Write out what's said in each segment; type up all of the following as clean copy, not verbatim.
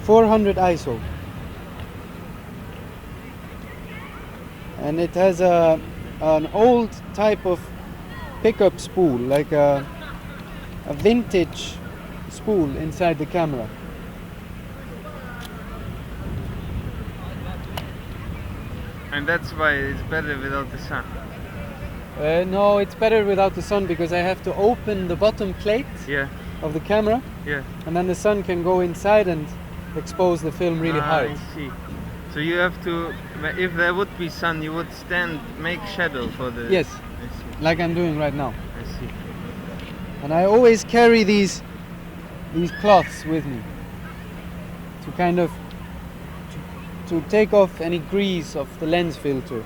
400 ISO. And it has an old type of pickup spool, like a vintage spool inside the camera. And that's why it's better without the sun. No, it's better without the sun because I have to open the bottom plate of the camera, and then the sun can go inside and expose the film really hard. I see. So you have to, if there would be sun, you would make shadow for the... Yes, I see. like I'm doing right now. I see. And I always carry these cloths with me to kind of to take off any grease of the lens filter.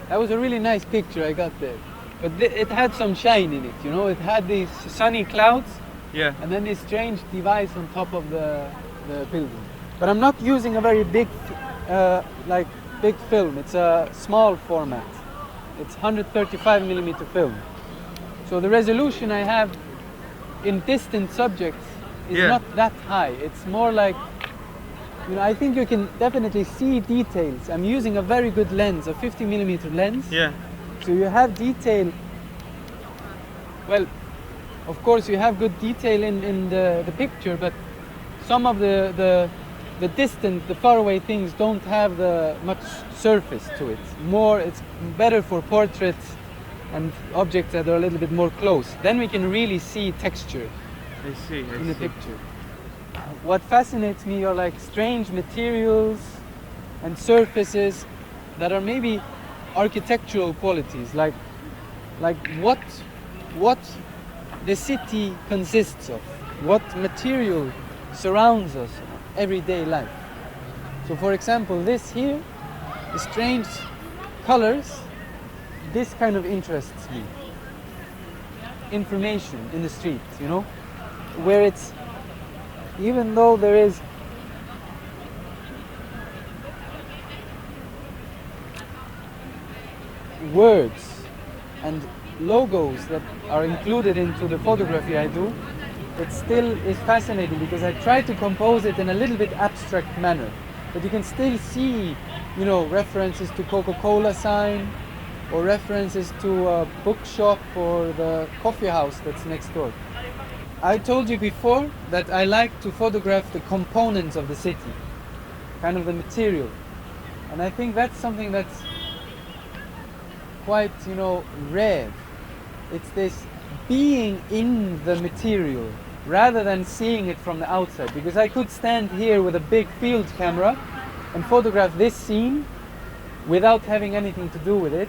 That was a really nice picture I got there. But it had some shine in it, you know? It had these sunny clouds, and then this strange device on top of the building. But I'm not using a very big, big film. It's a small format. It's 135mm film. So the resolution I have in distant subjects is not that high. It's more like, you know, I think you can definitely see details. I'm using a very good lens, a 50mm lens. So you have detail. Well, of course you have good detail in the picture, but some of the distant, the faraway things don't have much surface to it. It's better for portraits and objects that are a little bit more close. Then we can really see texture in the picture. What fascinates me are like strange materials and surfaces that are maybe architectural qualities, like what the city consists of, what material surrounds us in everyday life. So for example, this here, the strange colors, this kind of interests me. Information in the street, you know, where it's, even though there is words and logos that are included into the photography I do, it still is fascinating because I try to compose it in a little bit abstract manner. But you can still see, you know, references to Coca-Cola sign or references to a bookshop or the coffee house that's next door. I told you before that I like to photograph the components of the city, kind of the material. And I think that's something that's quite, you know, rare. It's this being in the material rather than seeing it from the outside. Because I could stand here with a big field camera and photograph this scene without having anything to do with it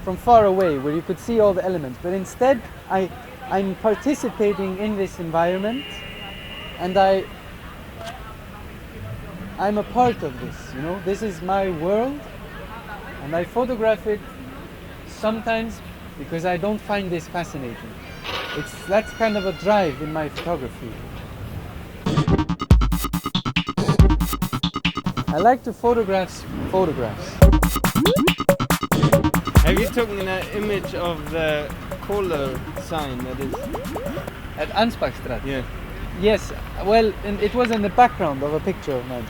from far away where you could see all the elements. But instead, I'm participating in this environment and I'm a part of this, you know. This is my world and I photograph it sometimes because I don't find this fascinating. That's kind of a drive in my photography. I like to photograph photographs. Have you taken an image of the color sign that is at Ansbachstraat? Yeah. Yes, well, and it was in the background of a picture of mine.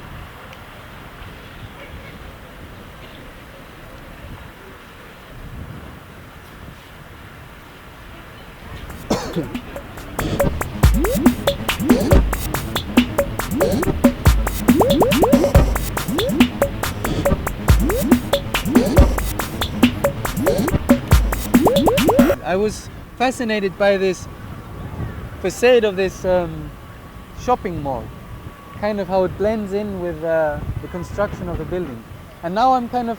I was fascinated by this facade of this shopping mall, kind of how it blends in with the construction of the building. And now I'm kind of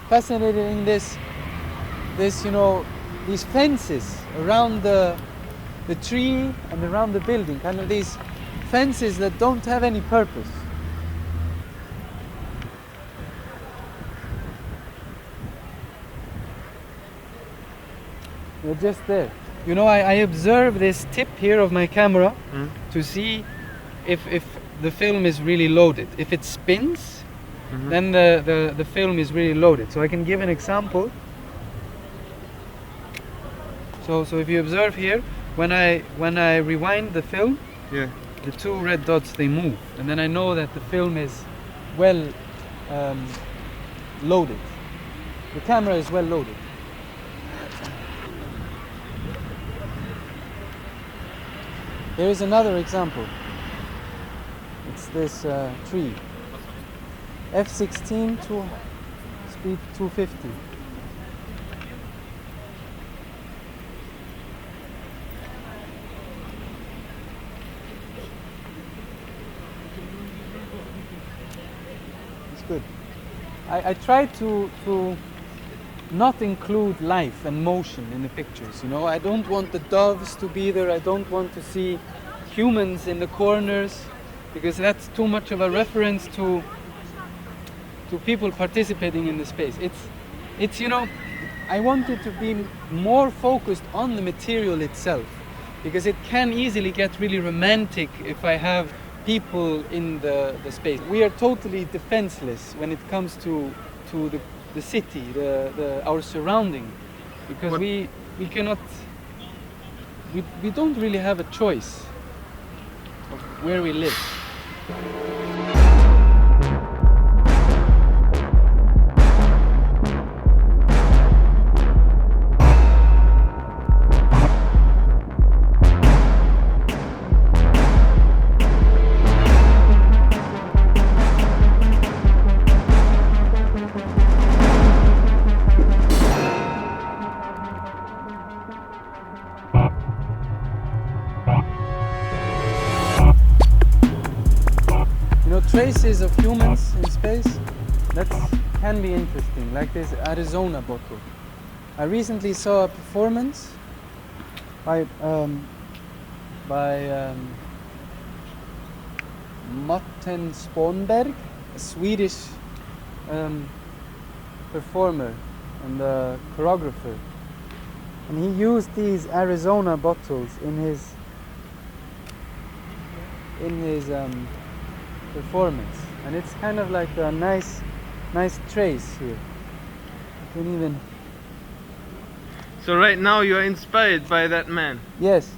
fascinated in this, you know, these fences around the tree and around the building, kind of these fences that don't have any purpose. They're just there. You know, I observe this tip here of my camera to see if the film is really loaded. If it spins, then the film is really loaded. So I can give an example. So if you observe here, when I rewind the film, Yeah. the two red dots, they move, and then I know that the film is well loaded. The camera is well loaded. Here is another example. It's this tree. F16 to speed 250. It's good. I try to not include life and motion in the pictures, you know. I don't want the doves to be there. I don't want to see humans in the corners, because that's too much of a reference to people participating in the space. It's you know, I want it to be more focused on the material itself, because it can easily get really romantic if I have people in the space. We are totally defenseless when it comes to the city, our surrounding, because we cannot, we don't really have a choice of where we live. Traces of humans in space, that can be interesting, like this Arizona bottle. I recently saw a performance by Martin Sponberg, a Swedish performer and choreographer, and he used these Arizona bottles in his performance, and it's kind of like a nice trace here. You can even. So right now you are inspired by that man. Yes,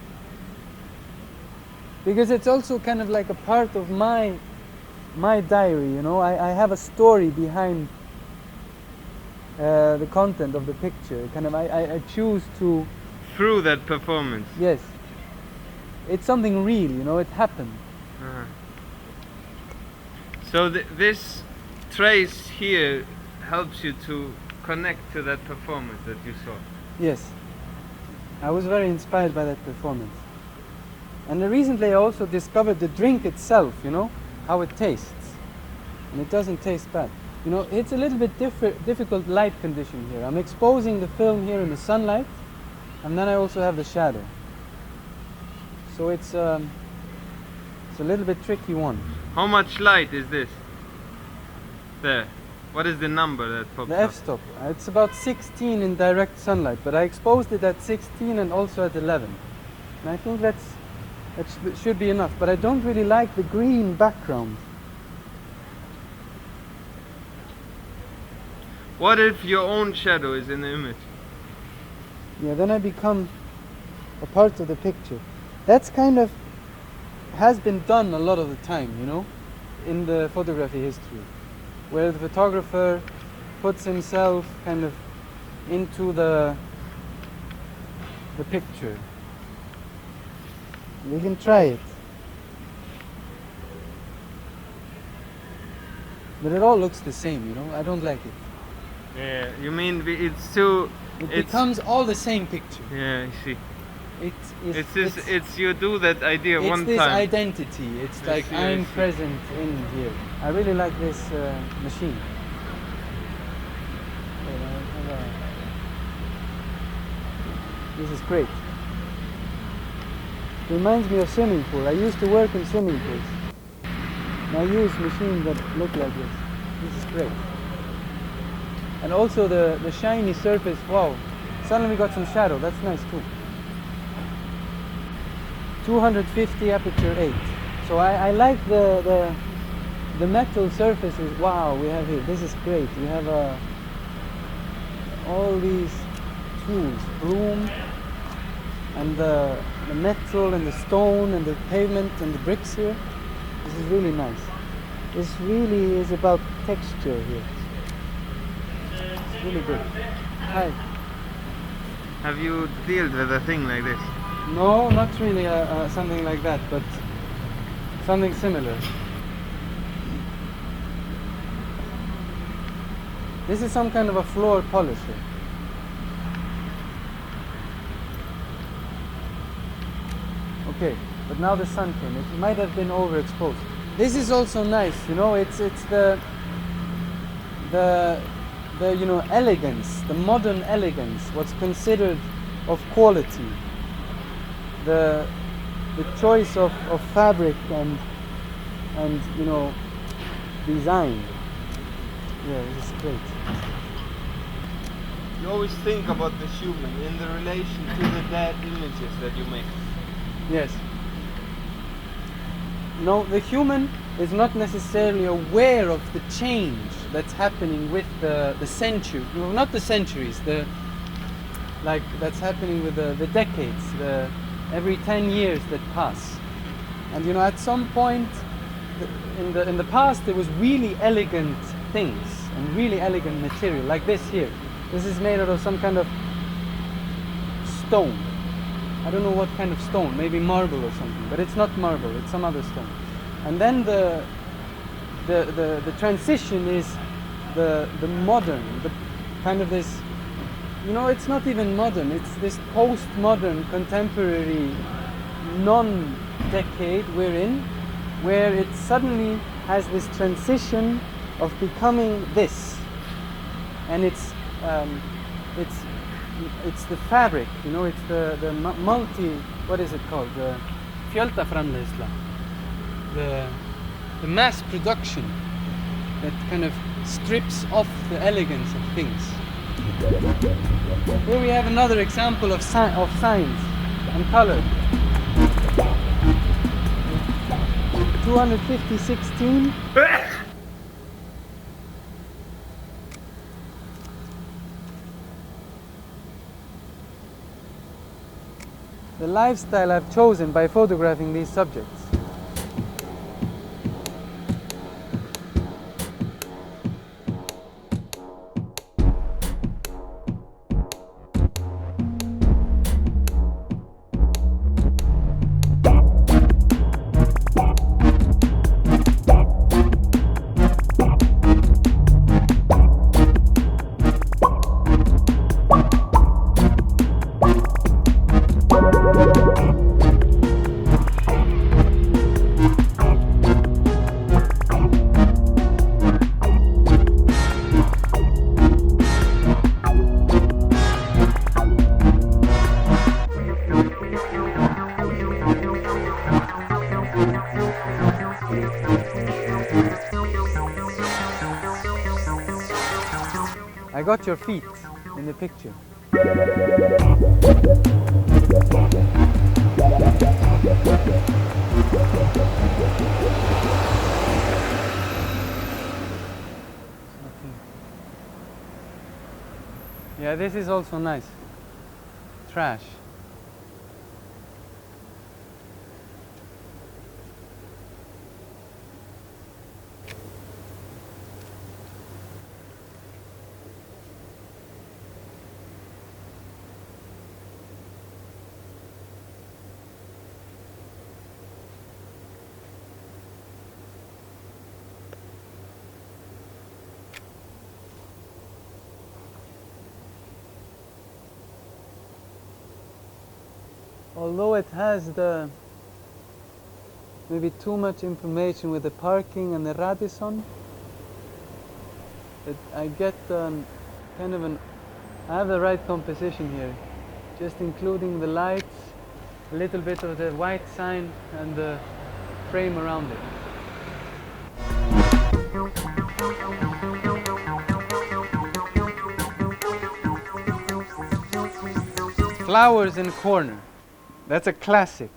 because it's also kind of like a part of my diary. You know, I have a story behind the content of the picture. Kind of, I choose to. Through that performance. Yes, it's something real. You know, it happened. Uh-huh. So this trace here helps you to connect to that performance that you saw. Yes, I was very inspired by that performance. And recently I also discovered the drink itself, you know, how it tastes. And it doesn't taste bad. You know, it's a little bit difficult light condition here. I'm exposing the film here in the sunlight, and then I also have the shadow. So it's a little bit tricky one. How much light is this? There. What is the number that pops up? The f-stop. It's about 16 in direct sunlight, but I exposed it at 16 and also at 11. And I think that should be enough, but I don't really like the green background. What if your own shadow is in the image? Yeah, then I become a part of the picture. That's kind of has been done a lot of the time, you know, in the photography history, where the photographer puts himself kind of into the picture. We can try it. But it all looks the same, you know, I don't like it. Yeah, you mean it's too... It becomes all the same picture. Yeah, I see. It's you do that idea one time. It's this identity. It's like I'm present in here. I really like this machine. This is great. It reminds me of swimming pool. I used to work in swimming pools. And I use machines that look like this. This is great. And also the shiny surface. Wow! Suddenly we got some shadow. That's nice too. 250 aperture 8. So I like the metal surfaces. Wow, we have here. This is great. We have all these tools. Broom. and the metal and the stone and the pavement and the bricks here. This is really nice. This really is about texture here. It's really good. Hi. Have you dealt with a thing like this? No, not really something like that, but something similar. This is some kind of a floor polisher. Okay, but now the sun came. It might have been overexposed. This is also nice, you know. It's the you know, elegance, the modern elegance, what's considered of quality, the choice of fabric and you know, design. Yeah, this is great. You always think about the human in the relation to the dead images that you make. Yes. No, the human is not necessarily aware of the change that's happening with the century. No, not the centuries. That's happening with the decades. Every 10 years that pass, and you know, at some point in the past there was really elegant things and really elegant material, like this here. This is made out of some kind of stone. I don't know what kind of stone, maybe marble or something, but it's not marble, it's some other stone. And then the transition is the modern, the kind of this, you know, it's not even modern, it's this postmodern, contemporary, non-decade we're in, where it suddenly has this transition of becoming this. And it's the fabric, you know, it's the multi, what is it called? The fjöldaframleiðsla. The mass production that kind of strips off the elegance of things. Here we have another example of signs and color. 250/16. The lifestyle I've chosen by photographing these subjects. I got your feet in the picture. Yeah, this is also nice. Trash. Although it has maybe too much information with the parking and the Radisson, but I get kind of I have the right composition here, just including the lights, a little bit of the white sign and the frame around it. Flowers in corner. That's a classic.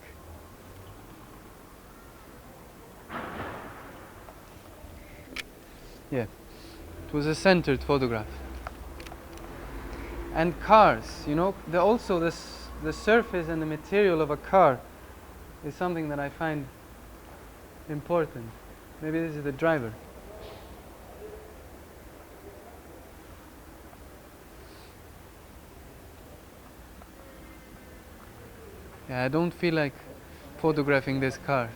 Yeah, it was a centered photograph. And cars, you know, also this the surface and the material of a car is something that I find important. Maybe this is the driver. Yeah, I don't feel like photographing this car.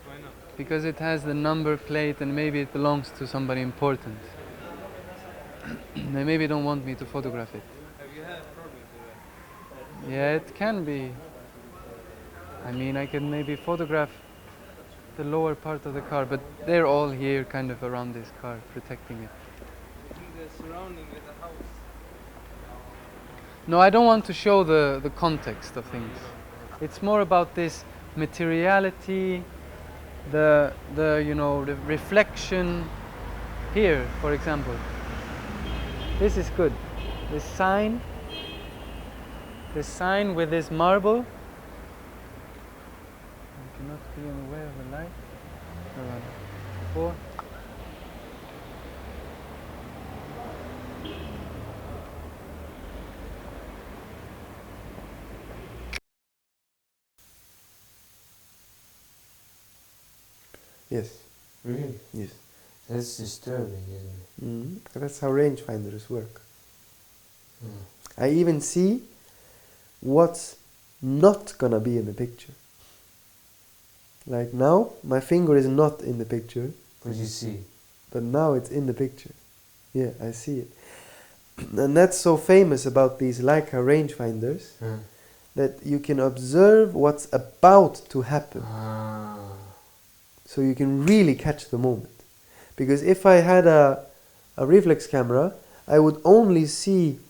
Why not? Because it has the number plate and maybe it belongs to somebody important. They maybe don't want me to photograph it. Have you had problems with that? Yeah, it can be. I mean, I can maybe photograph the lower part of the car, but they're all here kind of around this car, protecting it. I think the surrounding with the house. No, I don't want to show the context of things. It's more about this materiality, the reflection. Here, for example, this is good. This sign with this marble. I cannot be in the way of the light. Four. Yes. Really? Yes. That's disturbing, isn't it? Mm-hmm. That's how rangefinders work. Mm. I even see what's not gonna be in the picture. Like now, my finger is not in the picture, But you see. but now it's in the picture. Yeah, I see it. And that's so famous about these Leica rangefinders, that you can observe what's about to happen. Ah. So you can really catch the moment. Because if I had a reflex camera, I would only see